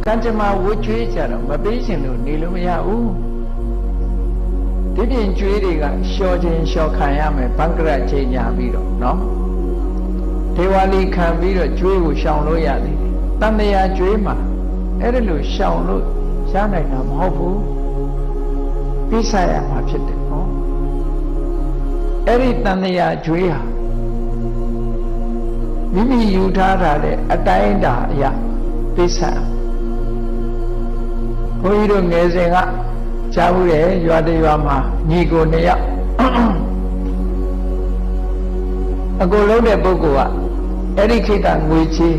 ကံကြမ္မာဝှကျွေးကြတော့မပေးရှင်လို့နေလို့မရဘူးဒီပြင်ကျွေးတွေကလျှော်ခြင်းလျှော်ခံရမယ်ဘင်္ဂရချိန်ညာပြီးတော့နော်ဒေဝလီခံပြီးတော့ကျွေးကိုရှောင်လို့ရသေးတယ်တန်တရားကျွေးမှာအဲ့ဒါလို့ရှောင်လို့ရနိုင်တာမဟုတ်ဘူးပြစ်ဆက်ရမှာဖြစ်တယ်နော်အဲ့ဒီတန်တရားကျွေးဟာမိမိယူထားတဲ့အတိုင်းအတာအရာပြစ်ဆက်ဘုန်းကြီးတို့ငယ်စဉ်ကကြားဘူးတယ်ရွာတရွာမှာညီကို2ယောက်အကိုလုံးတဲ့ပုဂ္ဂိုလ်ကအဲ့ဒီခေတ်ကငွေချေး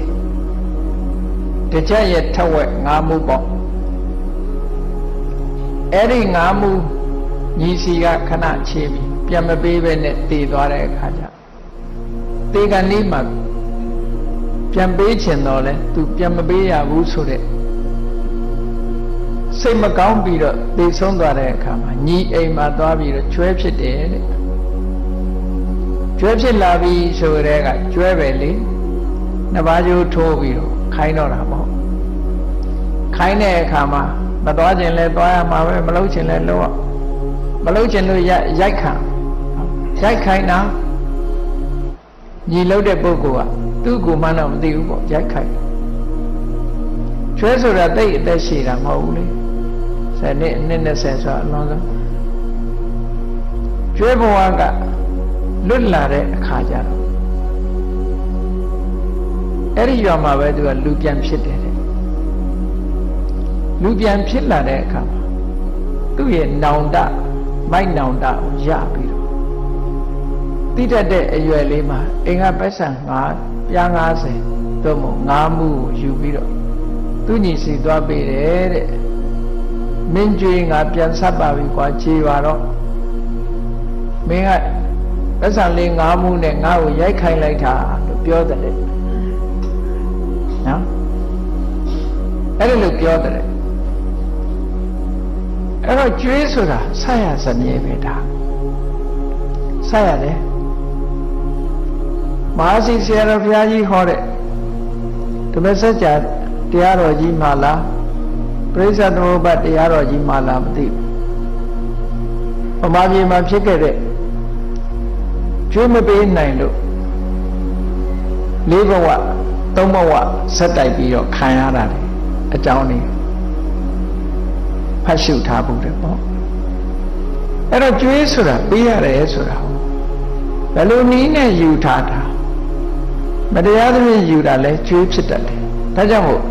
တစ်ချက်ရဲ့ထက်ဝက်5မှုပေါ့အဲ့ဒီ5မှုညီစီကခဏချေးပြီးပြန်မပေးဘဲနဲ့တည်သွားတဲ့အခါကျတေကနေ့မှာပြန်ပေးချင်တော့လဲသူပြန်မပေးရဘူးဆိုတဲ့စိတ်မကောင်းပြီးတော့သိဆုံးသွားတဲ့အခါမှာညီအိမ်မှာသွားပြီးတော့ကျွဲဖြစ်တယ်တဲ့ကျွဲဖြစ်လာပြီဆိုတဲ့ကကျွဲပဲလေနှစ်ပါးကျိုးထိုးပြီးတော့ခိုင်းတော့တာပေါ့ခိုင်းတဲ့အခါမှာမသွားခြင်းလဲသွားရမှာပဲမလုပ်ခြင်းလဲလုပ်ရမလုပ်ခြင်းလို့ရိုက်ခိုင်းတာညီလုပ်တဲ့ပုဂ္ဂိုလ်ကသူ့ကိုမှတော့မသိဘူးပေါ့ရိုက်ခိုင်းကျွဲဆိုတာတိတ်အသက်ရှည်တာမဟုတ်ဘူးလေ10နှစ်20ဆိုအလုံးစုံကျွဲဘဝကလွတ်လာတဲ့အခါကျတော့အဲ့ဒီရွာမှာပဲသူကလူပြန်ဖြစ်တယ်တဲ့လူပြန်ဖြစ်လာတဲ့အခါမှာသူ့ရဲ့နောင်တမိုက်နောင်တကိုရပြီးတော့တိတတ်တဲ့အရွယ်လေးမှာအင်္ဂပက်ဆံပြား90သို့မဟုတ်5မှုကိုယူပြီးတော့သူညီစီသွားပေးတယ်တဲ့မင်းကျွေးငါပြန်ဆက်ပါပြီကွာခြေပါတော့မင်းကပက်ဆံလေး5မှုနဲ့ငါ့ကိုရိုက်ခိုင်းလိုက်တာလို့ပြောတယ်လေနော်အဲ့ဒါလို့ပြောတယ်အဲ့တော့ကျွေးဆိုတာဆက်ရစမြဲပဲဒါဆက်ရတယ်မဟာစီဆရာတော်ဘုရားကြီးဟောတဲ့ဓမ္မစကြာတရားတော်ကြီးမှလားပရိစ္ဆေသမုပ္ပါဒ်တရားတော်ကြီးမှလားမသိဘူးဗမာပြည်မှာဖြစ်ခဲ့တဲ့ကျွေးမပေးနိုင်လို့4 ဘဝ3 ဘဝဆက်တိုက်ပြီးတော့ခံရတာလေအကြောင်းလေးဖတ်ရှုထားဖို့တယ်ပေါ့အဲ့တော့ကျွေးဆိုတာပေးရတယ်ဆိုတာဘယ်လိုနည်းနဲ့ယူထားတာမတရားသဖြင့်ယူတာလဲကျွေးဖြစ်တတ်တယ်ဒါကြောင့်မို့